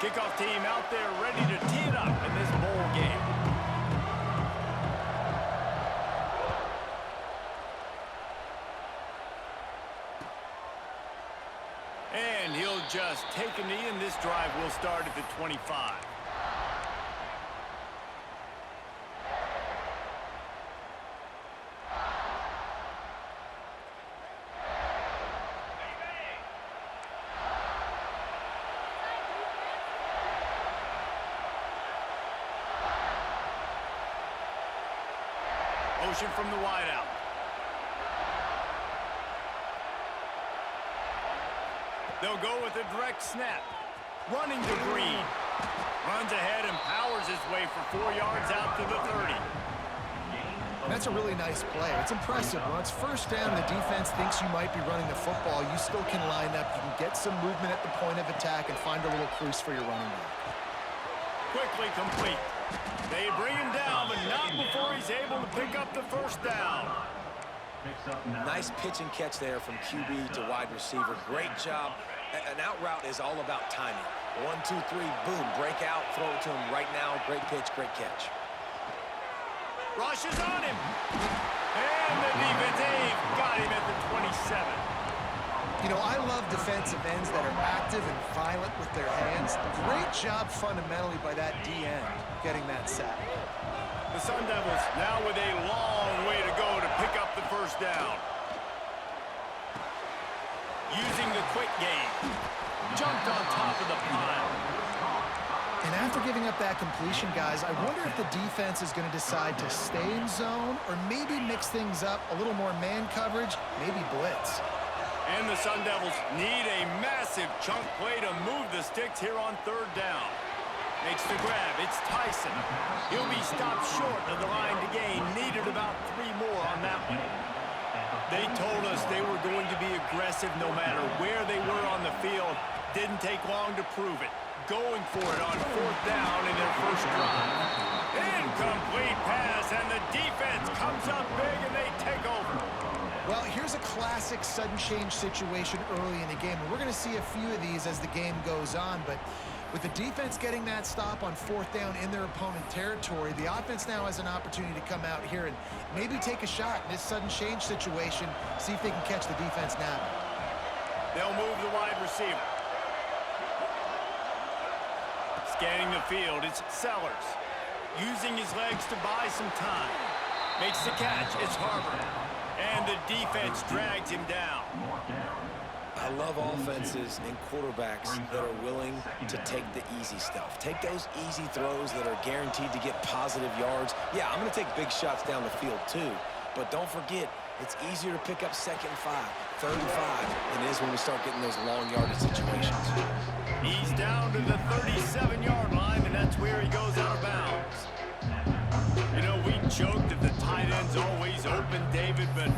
Kickoff team out there ready to tee it up in this bowl game. And he'll just take a knee, and this drive will start at the 25. Motion from the wideout. They'll go with a direct snap. Running to Green. Runs ahead and powers his way for 4 yards out to the 30. That's a really nice play. It's impressive. When it's first down, the defense thinks you might be running the football. You still can line up. You can get some movement at the point of attack and find a little crease for your running back. Quickly complete. They bring him down, but not before he's able to pick up the first down. Nice pitch and catch there from QB to wide receiver. Great job. An out route is all about timing. 1, 2, 3, boom, break out, throw it to him right now. Great pitch, great catch. Rushes on him. And the defensive got him at the 27. You know, I love defensive ends that are active and violent with their hands. Great job fundamentally by that D-end getting that sack. The Sun Devils now with a long way to go to pick up the first down. Using the quick game. Jumped on top of the pile. And after giving up that completion, guys, I wonder if the defense is going to decide to stay in zone or maybe mix things up, a little more man coverage, maybe blitz. And the Sun Devils need a massive chunk play to move the sticks here on third down. Makes the grab. It's Tyson. He'll be stopped short of the line to gain. Needed about 3 more on that one. They told us they were going to be aggressive no matter where they were on the field. Didn't take long to prove it. Going for it on fourth down in their first drive. Incomplete pass, and the defense comes up big, and they take over. Well, here's a classic sudden change situation early in the game, and we're going to see a few of these as the game goes on, but with the defense getting that stop on fourth down in their opponent territory, the offense now has an opportunity to come out here and maybe take a shot in this sudden change situation, see if they can catch the defense now. They'll move the wide receiver. Scanning the field, it's Sellers. Using his legs to buy some time. Makes the catch, it's Harvard. And the defense drags him down. I love offenses and quarterbacks that are willing to take the easy stuff. Take those easy throws that are guaranteed to get positive yards. Yeah, I'm going to take big shots down the field too. But don't forget, it's easier to pick up 2nd and 5, 3rd and 5 than it is when we start getting those long yardage situations. He's down to the 37-yard line, and that's where he goes out of bounds. You know, we joked that the tight end's always open, David, but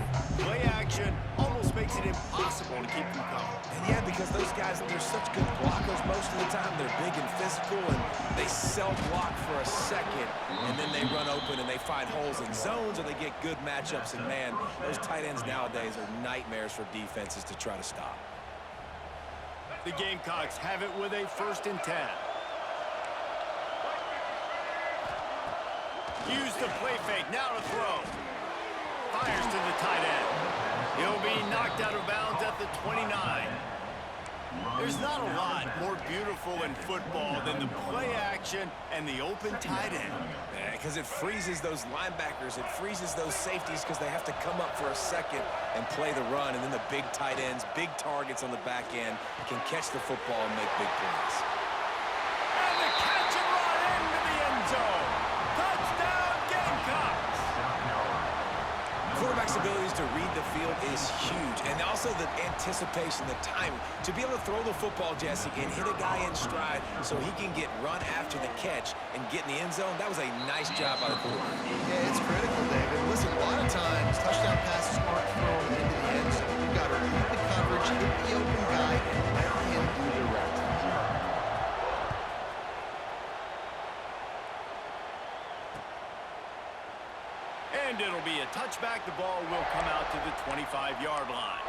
play action almost makes it impossible to keep them covered. And yeah, because those guys, they're such good blockers most of the time. They're big and physical, and they self-block for a second, and then they run open and they find holes in zones, or they get good matchups. And man, those tight ends nowadays are nightmares for defenses to try to stop. The Gamecocks have it with a 1st and 10. Use the play fake, now to throw. Fires to the tight end. He'll be knocked out of bounds at the 29. There's not a lot more beautiful in football than the play action and the open tight end. Yeah, because it freezes those linebackers. It freezes those safeties because they have to come up for a second and play the run. And then the big tight ends, big targets on the back end, can catch the football and make big plays. And the catch and run into the end zone. Touchdown, Gamecocks! Quarterback's abilities to read the field is huge, and also the anticipation, the timing. To be able to throw the football, Jesse, and hit a guy in stride so he can get run after the catch and get in the end zone, that was a nice job by the quarterback. Yeah, it's critical, David. Listen, a lot of times, touchdown passes aren't thrown into the end zone. You've got to read the coverage, hit the open guy, and let him do the rest. And it'll be a touchback. The ball will come out to the 25-yard line.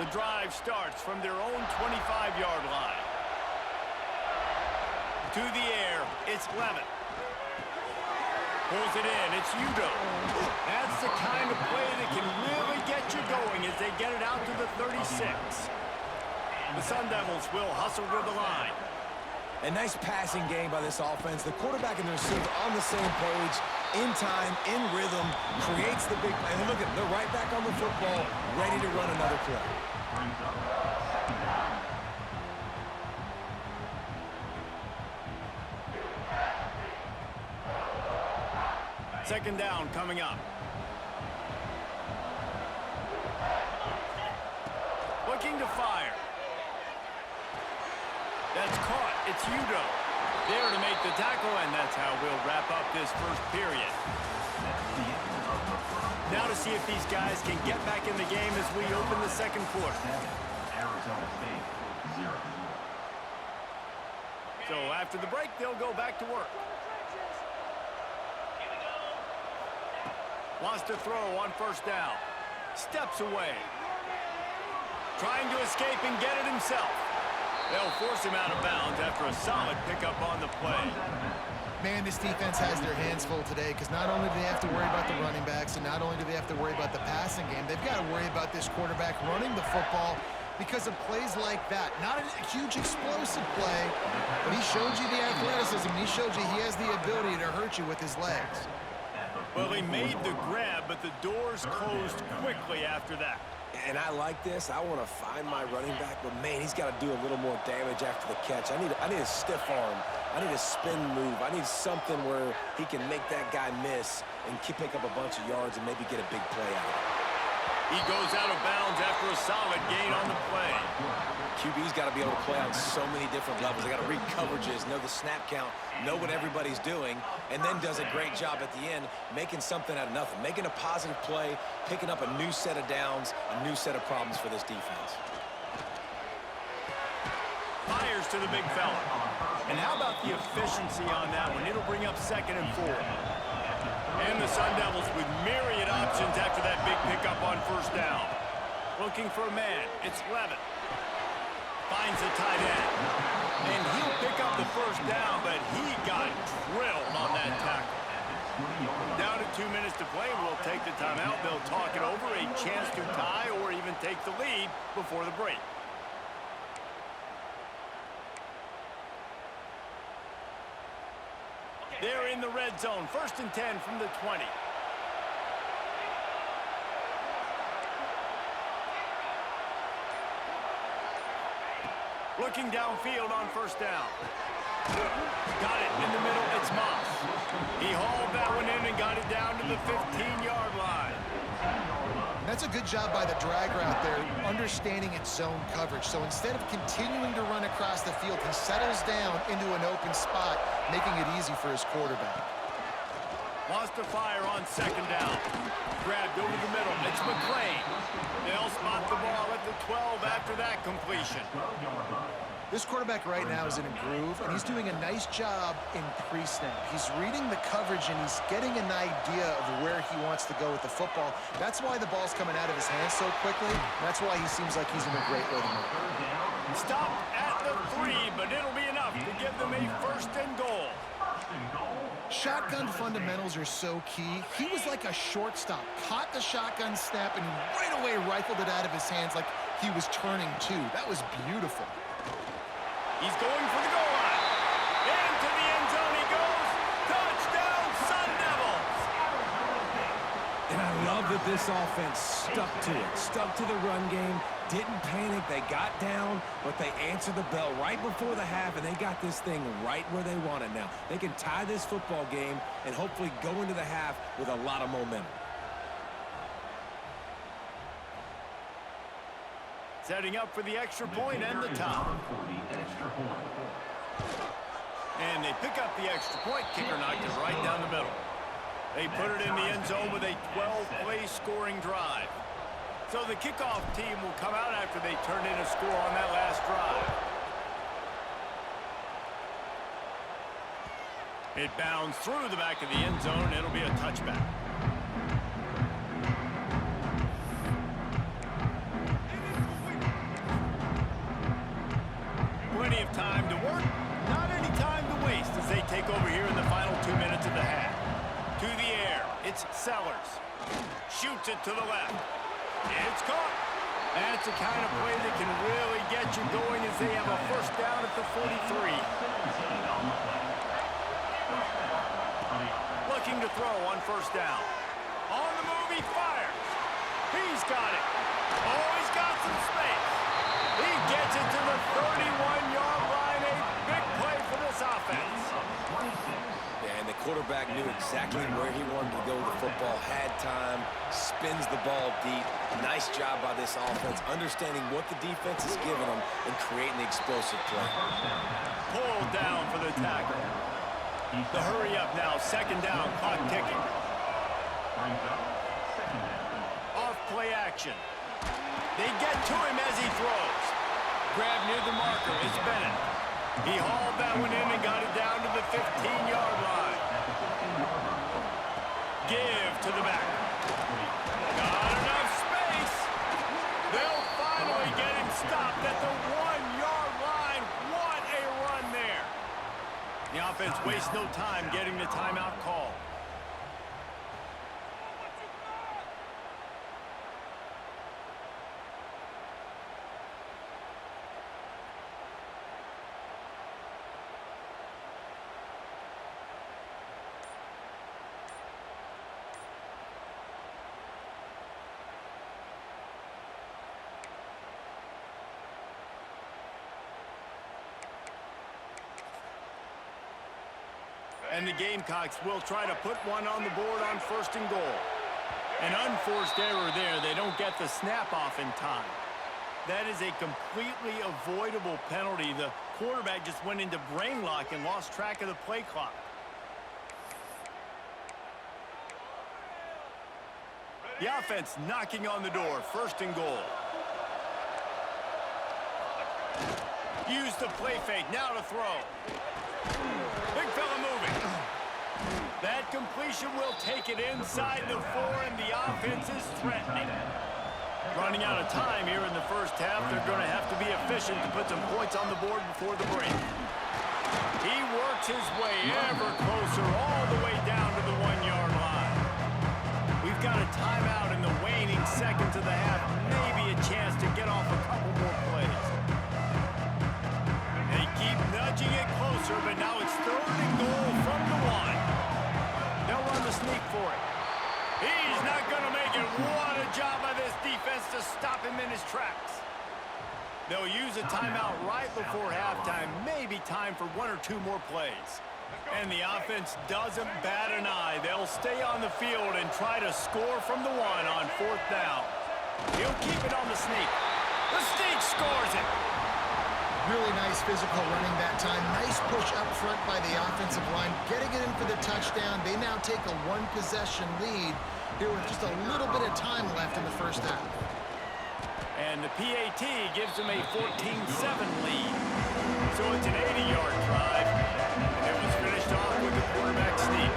The drive starts from their own 25-yard line. To the air, it's Levitt. Pulls it in, it's Udo. That's the kind of play that can really get you going as they get it out to the 36. The Sun Devils will hustle to the line. A nice passing game by this offense. The quarterback and the receiver on the same page, in time, in rhythm, creates the big play. And look at them, they're right back on the football, ready to run another play. Second down coming up. Looking to fire. That's caught. It's Udo. There to make the tackle, and that's how we'll wrap up this first period. Now to see if these guys can get back in the game as we open the second quarter. So after the break, they'll go back to work. Wants to throw on first down. Steps away. Trying to escape and get it himself. They'll force him out of bounds after a solid pickup on the play. Man, this defense has their hands full today because not only do they have to worry about the running backs and not only do they have to worry about the passing game, they've got to worry about this quarterback running the football because of plays like that. Not a huge explosive play, but he showed you the athleticism. He showed you he has the ability to hurt you with his legs. Well, he made the grab, but the doors closed quickly after that. And I like this. I want to find my running back, but man, he's got to do a little more damage after the catch. I need a stiff arm. I need a spin move. I need something where he can make that guy miss and pick up a bunch of yards and maybe get a big play out of it. He goes out of bounds after a solid gain on the play. QB's got to be able to play on so many different levels. They got to read coverages, know the snap count, know what everybody's doing, and then does a great job at the end making something out of nothing, making a positive play, picking up a new set of downs, a new set of problems for this defense. Fires to the big fella. And how about the efficiency on that one? It'll bring up 2nd and 4. And the Sun Devils with myriad options after that big pickup on first down. Looking for a man. It's Levitt. Finds the tight end. And he'll pick up the first down, but he got drilled on that tackle. Down to 2 minutes to play. We'll take the timeout. They'll talk it over. A chance to tie or even take the lead before the break. They're in the red zone. 1st and 10 from the 20. Looking downfield on first down. Got it in the middle. It's Moss. He hauled that one in and got it down to the 15-yard line. That's a good job by the drag route there, understanding its zone coverage. So instead of continuing to run across the field, he settles down into an open spot, making it easy for his quarterback. Wants to fire on 2nd down. Grabbed over the middle. It's McClain. They'll spot the ball at the 12 after that completion. This quarterback right now is in a groove, and he's doing a nice job in pre-snap. He's reading the coverage, and he's getting an idea of where he wants to go with the football. That's why the ball's coming out of his hands so quickly. That's why he seems like he's in a great rhythm. Stopped at the 3, but it'll be enough to give them a 1st and goal. Shotgun fundamentals are so key. He was like a shortstop, caught the shotgun snap, and right away rifled it out of his hands like he was turning two. That was beautiful. He's going for the goal line. Into the end zone he goes. Touchdown, Sun Devils! And I love that this offense stuck to it, stuck to the run game, didn't panic. They got down, but they answered the bell right before the half, and they got this thing right where they want it now. They can tie this football game and hopefully go into the half with a lot of momentum. Setting up for the extra point and the tie. And they pick up the extra point. Kicker knocked it right down the middle. They put it in the end zone with a 12-play scoring drive. So the kickoff team will come out after they turn in a score on that last drive. It bounds through the back of the end zone. It'll be a touchback. time to work, not any time to waste as they take over here in the final 2 minutes of the half. To the air, it's Sellers. Shoots it to the left. It's caught. That's the kind of play that can really get you going as they have a first down at the 43. Looking to throw on first down. On the move, he fires. He's got it. Oh, he's got some space. He gets it to the 31-yard line. A big play for this offense. Yeah, and the quarterback knew exactly where he wanted to go with the football, had time, spins the ball deep. Nice job by this offense, understanding what the defense is giving them and creating the explosive play. Pulled down for the tackle. The hurry up now, second down, clock ticking. Off play action. They get to him as he throws. Grab near the marker is Bennett. He hauled that one in and got it down to the 15-yard line. Give to the back. Got enough space. They'll finally get him stopped at the 1-yard line. What a run there. The offense wastes no time getting the timeout call. And the Gamecocks will try to put one on the board on first and goal. An unforced error there. They don't get the snap off in time. That is a completely avoidable penalty. The quarterback just went into brain lock and lost track of the play clock. The offense knocking on the door. First and goal. Use the play fake. Now to throw. Big fella moving. That completion will take it inside the 4, and the offense is threatening. Running out of time here in the first half. They're going to have to be efficient to put some points on the board before the break. He works his way ever closer all the way down to the 1-yard line. We've got a timeout in the waning seconds of the half. Maybe a chance to get off a couple more plays. They keep nudging it closer, but now it's third and goal from the 1. They'll run the sneak for it. He's not going to make it. What a job by this defense to stop him in his tracks. They'll use a timeout right before halftime. Maybe time for 1 or 2 more plays. And the offense doesn't bat an eye. They'll stay on the field and try to score from the 1 on fourth down. He'll keep it on the sneak. The sneak scores it. Really nice physical running that time. Nice push up front by the offensive line, getting it in for the touchdown. They now take a 1-possession lead here with just a little bit of time left in the first half. And the PAT gives them a 14-7 lead. So it's an 80-yard drive. And it was finished off with the quarterback sneak.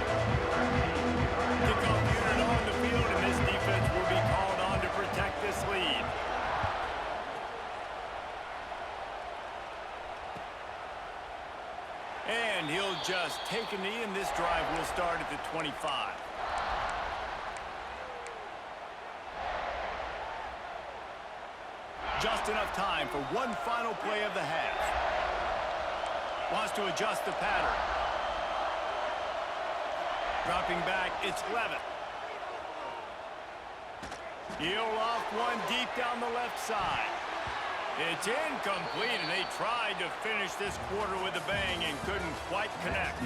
Kickoff unit on the field, and this defense will be called on to protect this lead. And he'll just take a knee, and this drive will start at the 25. Just enough time for one final play of the half. Wants to adjust the pattern. Dropping back, it's Levitt. He'll off one deep down the left side. It's incomplete, and they tried to finish this quarter with a bang and couldn't quite connect.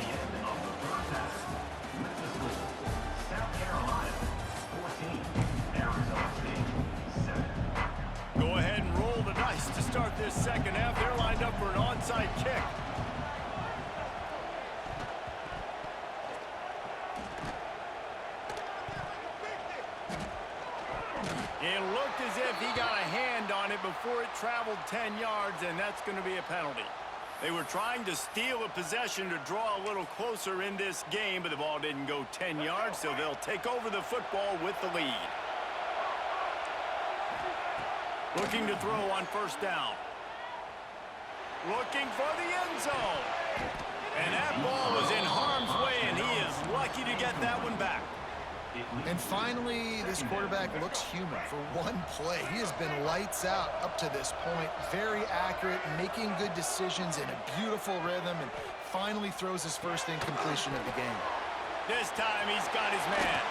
Go ahead and roll the dice to start this second half. They're lined up for an onside kick. It looked as if he got a hand on it before it traveled 10 yards, and that's going to be a penalty. They were trying to steal a possession to draw a little closer in this game, but the ball didn't go 10 yards, so they'll take over the football with the lead. Looking to throw on first down. looking for the end zone. And that ball was in harm's way, and he is lucky to get that one back. And finally, this quarterback looks human for one play. He has been lights out up to this point. Very accurate, making good decisions in a beautiful rhythm, and finally throws his first incompletion of the game. This time he's got his man.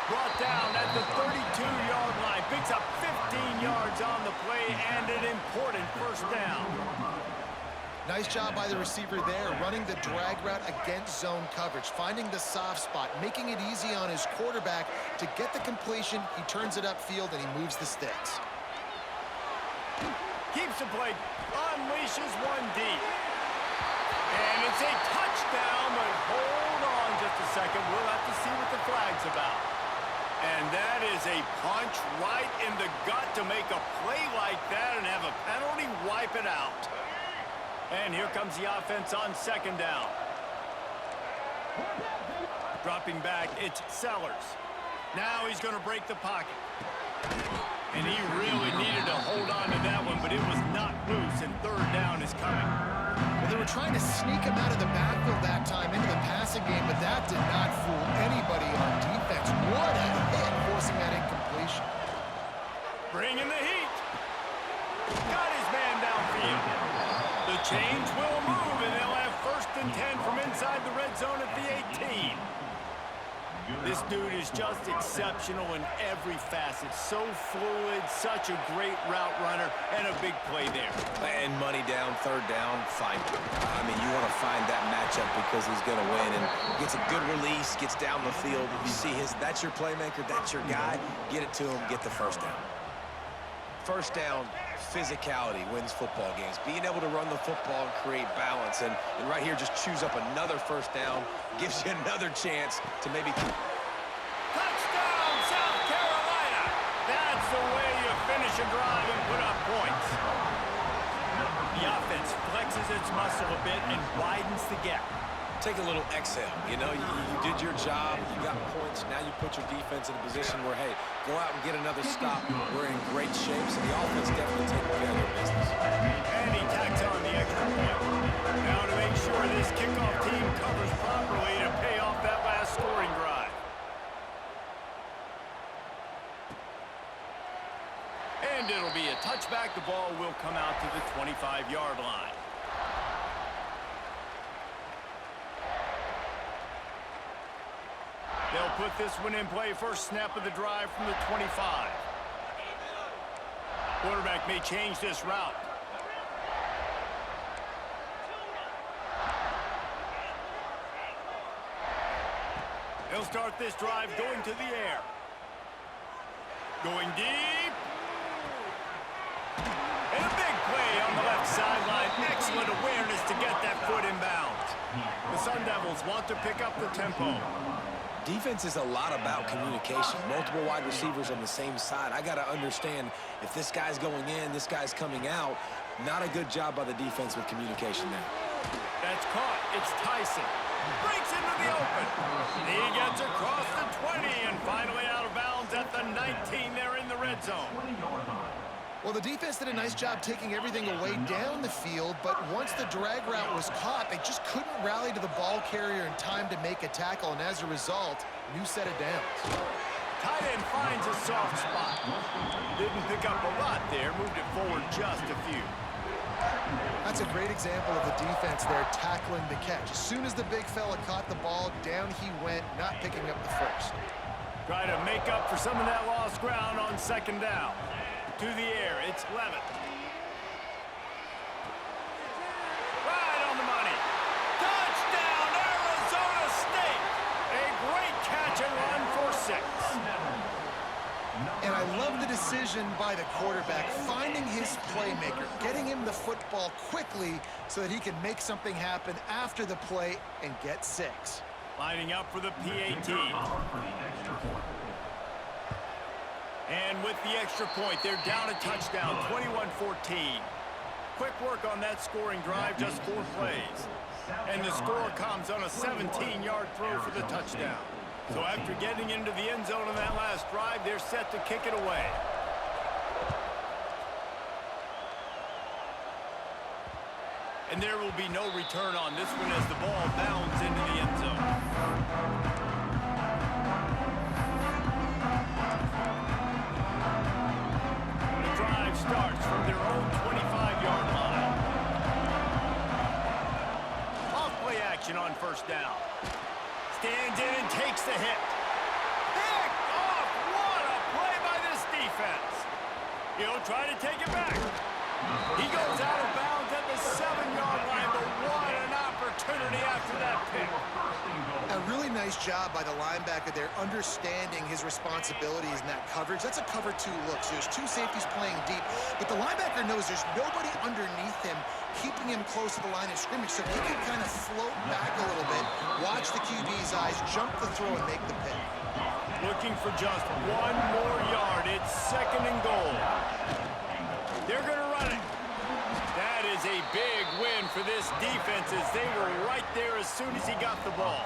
Brought down at the 32-yard line. Picks up 15 yards on the play and an important first down. Nice job by the receiver there, running the drag route against zone coverage, finding the soft spot, making it easy on his quarterback to get the completion. He turns it upfield, and he moves the sticks. Keeps the play, unleashes one deep. And it's a touchdown, but hold on just a second. We'll have to see what the flag's about. And that is a punch right in the gut to make a play like that and have a penalty wipe it out. And here comes the offense on second down. Dropping back, it's Sellers. Now he's going to break the pocket. And he really needed to hold on to that one, but it was not loose, and third down is coming. Well, they were trying to sneak him out of the backfield that time into the passing game, but that did not fool anybody on defense. What a hit, forcing that incompletion. Bringing the heat. Got his man downfield. The chains will move, and they'll have 1st and 10 from inside the red zone at the 18. This dude is just exceptional in every facet. So fluid, such a great route runner, and a big play there. And money down, third down, find him. I mean, you want to find that matchup because he's going to win. And gets a good release, gets down the field. You see that's your playmaker, that's your guy. Get it to him, get the first down. First down, physicality wins football games. Being able to run the football and create balance. And right here, just choose up another first down. Gives you another chance to maybe... Touchdown, South Carolina! That's the way you finish a drive and put up points. The offense flexes its muscle a bit and widens the gap. Take a little exhale. You know, you did your job. You got points. Now you put your defense in a position where, hey, go out and get another stop. We're in great shape, so the offense definitely taking care of their business. And he tacks on the extra point. Now to make sure this kickoff team covers properly to pay off that last scoring drive. And it'll be a touchback. The ball will come out to the 25-yard line. They'll put this one in play. First snap of the drive from the 25. Quarterback may change this route. They'll start this drive going to the air. Going deep. And a big play on the left sideline. Excellent awareness to get that foot in bounds. The Sun Devils want to pick up the tempo. Defense is a lot about communication. Multiple wide receivers on the same side. I got to understand if this guy's going in, this guy's coming out. Not a good job by the defense with communication there. That's caught. It's Tyson. Breaks into the open. He gets across the 20 and finally out of bounds at the 19 there in the red zone. Well, the defense did a nice job taking everything away down the field, but once the drag route was caught, they just couldn't rally to the ball carrier in time to make a tackle, and as a result, new set of downs. Tight end finds a soft spot. Didn't pick up a lot there, moved it forward just a few. That's a great example of the defense there tackling the catch. As soon as the big fella caught the ball, down he went, not picking up the first. Try to make up for some of that lost ground on second down. To the air, it's Levitt. Right on the money. Touchdown, Arizona State. A great catch and run for 6. And I love the decision by the quarterback, finding his playmaker, getting him the football quickly so that he can make something happen after the play and get 6. Lining up for the PAT. And with the extra point, they're down a touchdown, 21-14. Quick work on that scoring drive, just 4 plays. And the score comes on a 17-yard throw for the touchdown. So after getting into the end zone on that last drive, they're set to kick it away. And there will be no return on this one as the ball bounds into the end zone. The drive starts from their own 25-yard line. Off-play action on first down. Stands in and takes the hit. Picked off! What a play by this defense. He'll try to take it back. He goes out of bounds at the 7-yard line, but what an opportunity after that pick. A really nice job by the linebacker there, understanding his responsibilities in that coverage. That's a cover 2 look. So there's 2 safeties playing deep, but the linebacker knows there's nobody underneath him keeping him close to the line of scrimmage, so he can kind of float back a little bit, watch the QB's eyes, jump the throw, and make the pick. Looking for just 1 more yard. It's 2nd and goal. They're going to run it. That is a big win for this defense as they were right there as soon as he got the ball.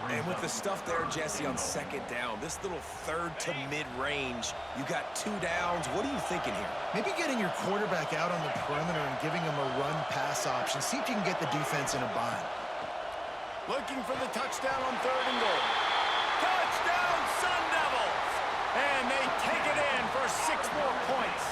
And with the stuff there, Jesse, on 2nd down, this little 3rd to mid-range, you got 2 downs. What are you thinking here? Maybe getting your quarterback out on the perimeter and giving him a run-pass option. See if you can get the defense in a bind. Looking for the touchdown on 3rd and goal. Touchdown, Sun Devils! And they take it in for 6 more points.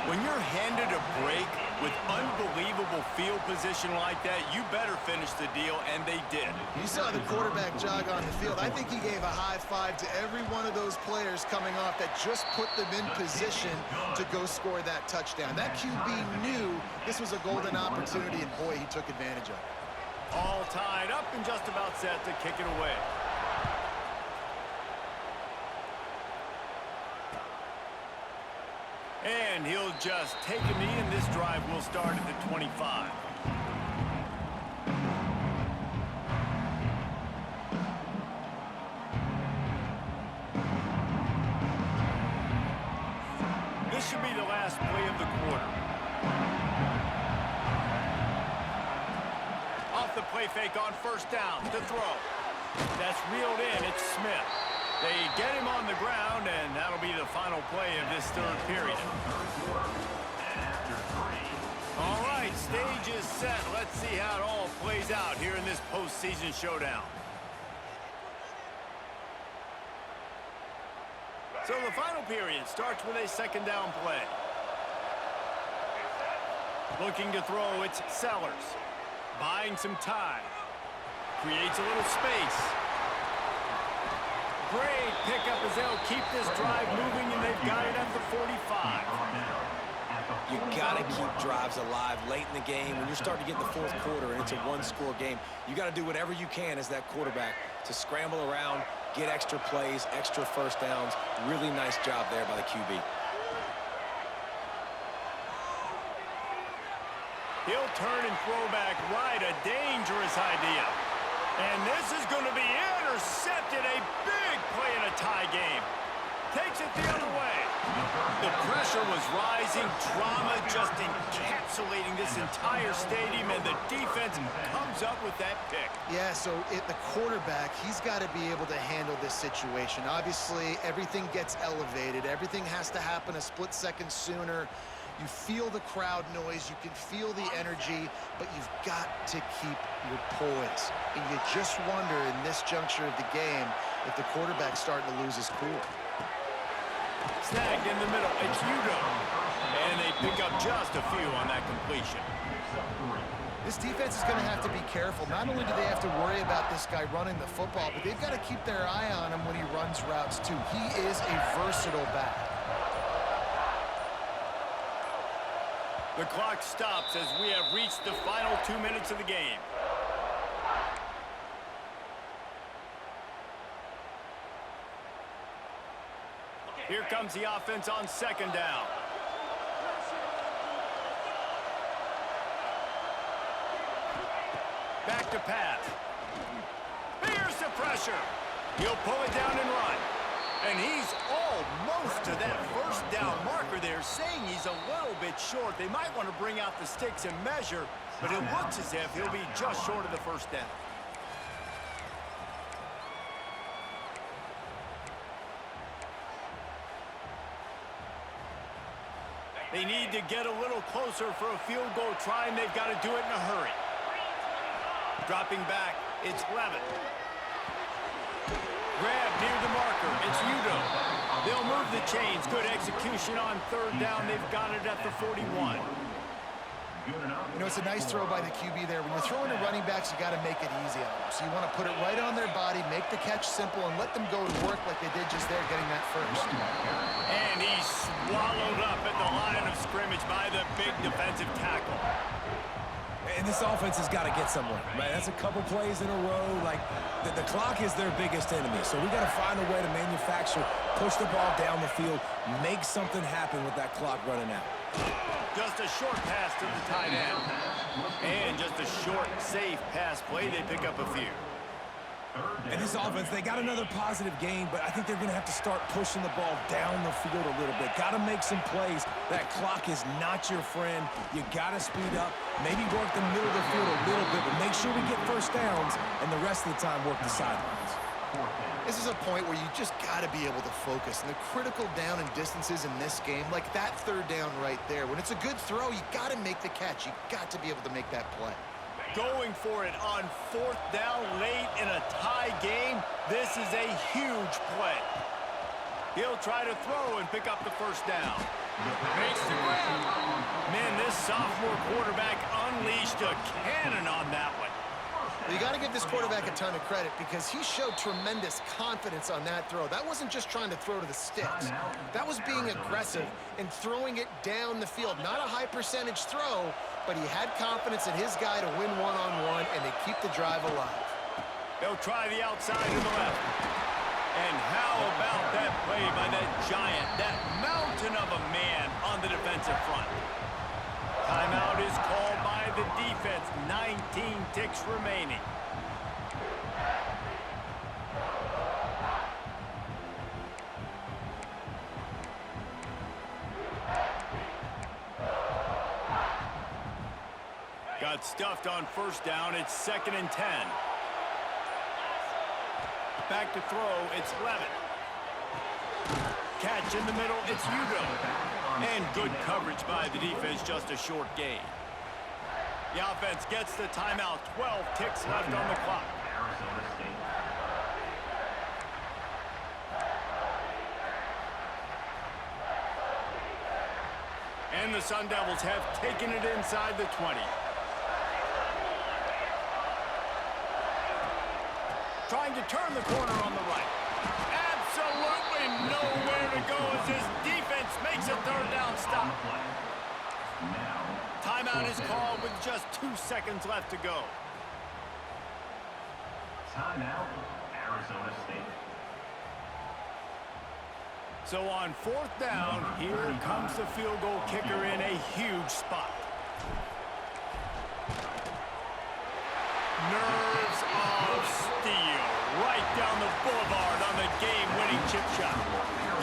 When you're handed a break with unbelievable field position like that, you better finish the deal, and they did. You saw the quarterback jog on the field. I think he gave a high five to every one of those players coming off that just put them in position to go score that touchdown. That QB knew this was a golden opportunity, and boy, he took advantage of it. All tied up and just about set to kick it away. And he'll just take a knee, and this drive will start at the 25. This should be the last play of the quarter. Off the play fake on first down to throw. That's reeled in. It's Smith. They get him on the ground, and that'll be the final play of this 3rd period. All right, stage is set. Let's see how it all plays out here in this postseason showdown. So the final period starts with a 2nd down play. Looking to throw, it's Sellers. Buying some time. Creates a little space. Great pickup as they'll keep this drive moving, and they've got it at the 45. You got to keep drives alive late in the game. When you're starting to get in the 4th quarter and it's a 1-score game, you got to do whatever you can as that quarterback to scramble around, get extra plays, extra first downs. Really nice job there by the QB. He'll turn and throw back right, a dangerous idea. And this is going to be intercepted, a big play in a tie game. Takes it the other way. The pressure was rising, drama just encapsulating this entire stadium, and the defense comes up with that pick. Yeah, so the quarterback, he's got to be able to handle this situation. Obviously, everything gets elevated. Everything has to happen a split second sooner. You feel the crowd noise, you can feel the energy, but you've got to keep your poise. And you just wonder in this juncture of the game if the quarterback's starting to lose his cool. Snagged in the middle, it's Udo. And they pick up just a few on that completion. This defense is going to have to be careful. Not only do they have to worry about this guy running the football, but they've got to keep their eye on him when he runs routes too. He is a versatile back. The clock stops as we have reached the final 2 minutes of the game. Here comes the offense on 2nd down. Back to pass. Here's the pressure. He'll pull it down and run. And he's almost to that first down marker there, saying he's a little bit short. They might want to bring out the sticks and measure, but it looks as if he'll be just short of the first down. They need to get a little closer for a field goal try, and they've got to do it in a hurry. Dropping back, it's Levitt. Grab near the marker, it's Udo. They'll move the chains. Good execution on third down. They've got it at the 41. You know, it's a nice throw by the QB there. When you're throwing to running backs, you got to make it easy on them. So you want to put it right on their body, make the catch simple, and let them go to work like they did just there, getting that first. And he's swallowed up at the line of scrimmage by the big defensive tackle. And this offense has got to get somewhere, right? That's a couple plays in a row. Like, the clock is their biggest enemy. So we got to find a way to manufacture, push the ball down the field, make something happen with that clock running out. Just a short pass to the tight end. And just a short, safe pass play. They pick up a few. And this offense, they got another positive game, but I think they're going to have to start pushing the ball down the field a little bit. Got to make some plays. That clock is not your friend. You got to speed up, maybe work the middle of the field a little bit, but make sure we get first downs, and the rest of the time work the sidelines. This is a point where you just got to be able to focus. And the critical down and distances in this game, like that third down right there, when it's a good throw, you got to make the catch. You got to be able to make that play. Going for it on fourth down late in a tie game. This is a huge play. He'll try to throw and pick up the first down. Makes the grab. Man, this sophomore quarterback unleashed a cannon on that one. You got to give this quarterback a ton of credit because he showed tremendous confidence on that throw. That wasn't just trying to throw to the sticks. That was being aggressive and throwing it down the field. Not a high percentage throw, but he had confidence in his guy to win one-on-one, and they keep the drive alive. They'll try the outside to the left. And how about that play by that giant, that mountain of a man on the defensive front? Timeout is called by the defense. 19 ticks remaining. Got stuffed on first down. It's 2nd and 10. Back to throw. It's Levitt. Catch in the middle. It's Udo. And good coverage by the defense. Just a short gain. The offense gets the timeout. 12 ticks left on the clock. And the Sun Devils have taken it inside the 20. Trying to turn the corner on the right. Absolutely nowhere to go as his defense makes a third down stop. Timeout is called with just 2 seconds left to go. Timeout, Arizona State. So on fourth down, here comes the field goal kicker in a huge spot. Nerves of steel. Right down the boulevard on the game-winning chip shot.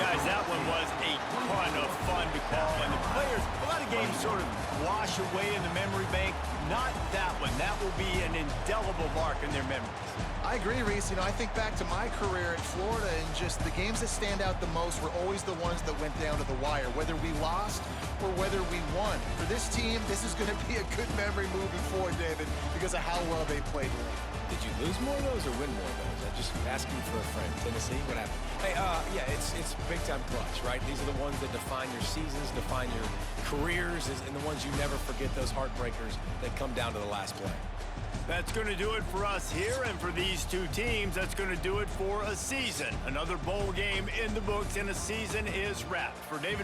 Guys, that one was a ton of fun to call. And the players, a lot of games sort of wash away in the memory bank. Not that one. That will be an indelible mark in their memories. I agree, Reese. You know, I think back to my career at Florida, and just the games that stand out the most were always the ones that went down to the wire, whether we lost or whether we won. For this team, this is going to be a good memory moving forward, David, because of how well they played late. Did you lose more of those or win more of those? I'm just asking for a friend. Tennessee, what happened? Hey, yeah, it's big-time clutch, right? These are the ones that define your seasons, define your careers, and the ones you never forget, those heartbreakers that come down to the last play. That's going to do it for us here, and for these two teams, that's going to do it for a season. Another bowl game in the books, and a season is wrapped. For David